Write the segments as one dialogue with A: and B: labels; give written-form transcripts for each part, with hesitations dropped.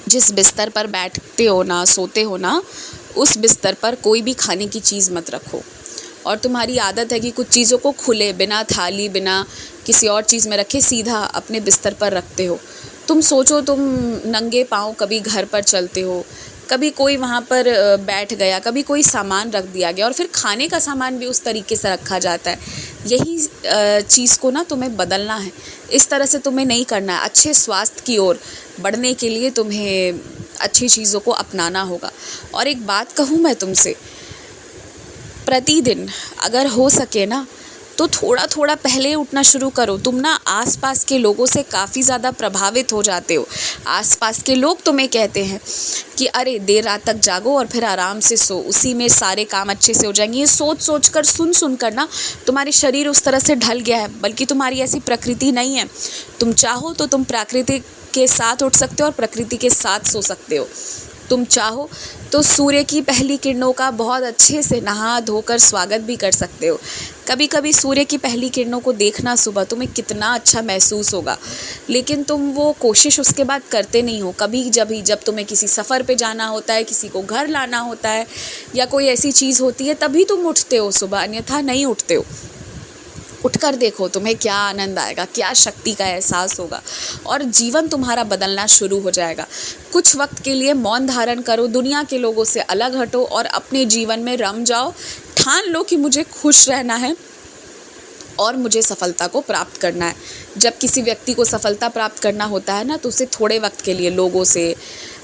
A: जिस बिस्तर पर बैठते हो ना, सोते हो ना, उस बिस्तर पर कोई भी खाने की चीज़ मत रखो। और तुम्हारी आदत है कि कुछ चीज़ों को खुले, बिना थाली, बिना किसी और चीज़ में रखे सीधा अपने बिस्तर पर रखते हो। तुम सोचो, तुम नंगे पाँव कभी घर पर चलते हो, कभी कोई वहाँ पर बैठ गया, कभी कोई सामान रख दिया गया और फिर खाने का सामान भी उस तरीके से रखा जाता है। यही चीज़ को ना तुम्हें बदलना है। इस तरह से तुम्हें नहीं करना है। अच्छे स्वास्थ्य की ओर बढ़ने के लिए तुम्हें अच्छी चीज़ों को अपनाना होगा। और एक बात कहूँ मैं तुमसे, प्रतिदिन अगर हो सके ना तो थोड़ा थोड़ा पहले उठना शुरू करो। तुम ना आसपास के लोगों से काफ़ी ज़्यादा प्रभावित हो जाते हो। आसपास के लोग तुम्हें कहते हैं कि अरे देर रात तक जागो और फिर आराम से सो, उसी में सारे काम अच्छे से हो जाएंगे। ये सोच सोच कर, सुन कर ना तुम्हारे शरीर उस तरह से ढल गया है। बल्कि तुम्हारी ऐसी प्रकृति नहीं है। तुम चाहो तो तुम प्रकृति के साथ उठ सकते हो और प्रकृति के साथ सो सकते हो। तुम चाहो तो सूर्य की पहली किरणों का बहुत अच्छे से नहा धोकर स्वागत भी कर सकते हो। कभी कभी सूर्य की पहली किरणों को देखना सुबह, तुम्हें कितना अच्छा महसूस होगा। लेकिन तुम वो कोशिश उसके बाद करते नहीं हो। कभी जब तुम्हें किसी सफ़र पे जाना होता है, किसी को घर लाना होता है या कोई ऐसी चीज़ होती है, तभी तुम उठते हो सुबह, अन्यथा नहीं उठते हो। उठकर देखो, तुम्हें क्या आनंद आएगा, क्या शक्ति का एहसास होगा और जीवन तुम्हारा बदलना शुरू हो जाएगा। कुछ वक्त के लिए मौन धारण करो, दुनिया के लोगों से अलग हटो और अपने जीवन में रम जाओ। ठान लो कि मुझे खुश रहना है और मुझे सफलता को प्राप्त करना है। जब किसी व्यक्ति को सफलता प्राप्त करना होता है ना, तो उसे थोड़े वक्त के लिए लोगों से,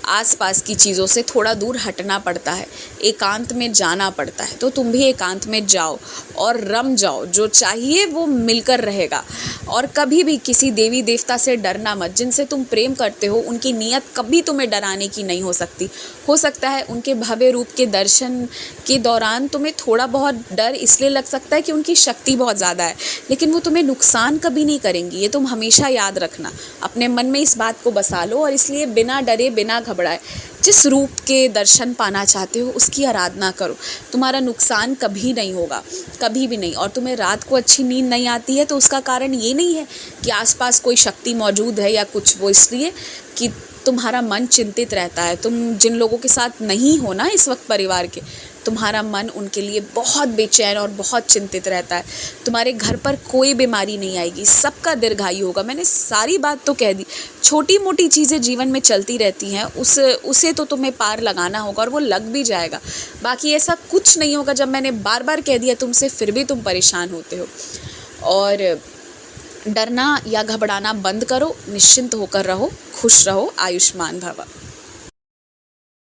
A: आसपास की चीज़ों से थोड़ा दूर हटना पड़ता है, एकांत में जाना पड़ता है। तो तुम भी एकांत में जाओ और रम जाओ। जो चाहिए वो मिलकर रहेगा। और कभी भी किसी देवी देवता से डरना मत। जिनसे तुम प्रेम करते हो, उनकी नीयत कभी तुम्हें डराने की नहीं हो सकती। हो सकता है उनके भव्य रूप के दर्शन के दौरान तुम्हें थोड़ा बहुत डर इसलिए लग सकता है कि उनकी शक्ति बहुत ज़्यादा है, लेकिन वो तुम्हें नुकसान कभी नहीं करेंगी। ये तुम हमेशा याद रखना। अपने मन में इस बात को बसा लो और इसलिए बिना डरे, बिना घबराए, जिस रूप के दर्शन पाना चाहते हो उसकी आराधना करो। तुम्हारा नुकसान कभी नहीं होगा, कभी भी नहीं। और तुम्हें रात को अच्छी नींद नहीं आती है तो उसका कारण ये नहीं है कि आसपास कोई शक्ति मौजूद है या कुछ, वो इसलिए कि तुम्हारा मन चिंतित रहता है। तुम जिन लोगों के साथ नहीं हो ना इस वक्त परिवार के, तुम्हारा मन उनके लिए बहुत बेचैन और बहुत चिंतित रहता है। तुम्हारे घर पर कोई बीमारी नहीं आएगी, सबका दीर्घायु होगा। मैंने सारी बात तो कह दी। छोटी मोटी चीज़ें जीवन में चलती रहती हैं, उसे तो तुम्हें पार लगाना होगा और वो लग भी जाएगा। बाकी ऐसा कुछ नहीं होगा। जब मैंने बार बार कह दिया तुमसे, फिर भी तुम परेशान होते हो। और डरना या घबराना बंद करो, निश्चिंत होकर रहो, खुश रहो, आयुष्मान भव।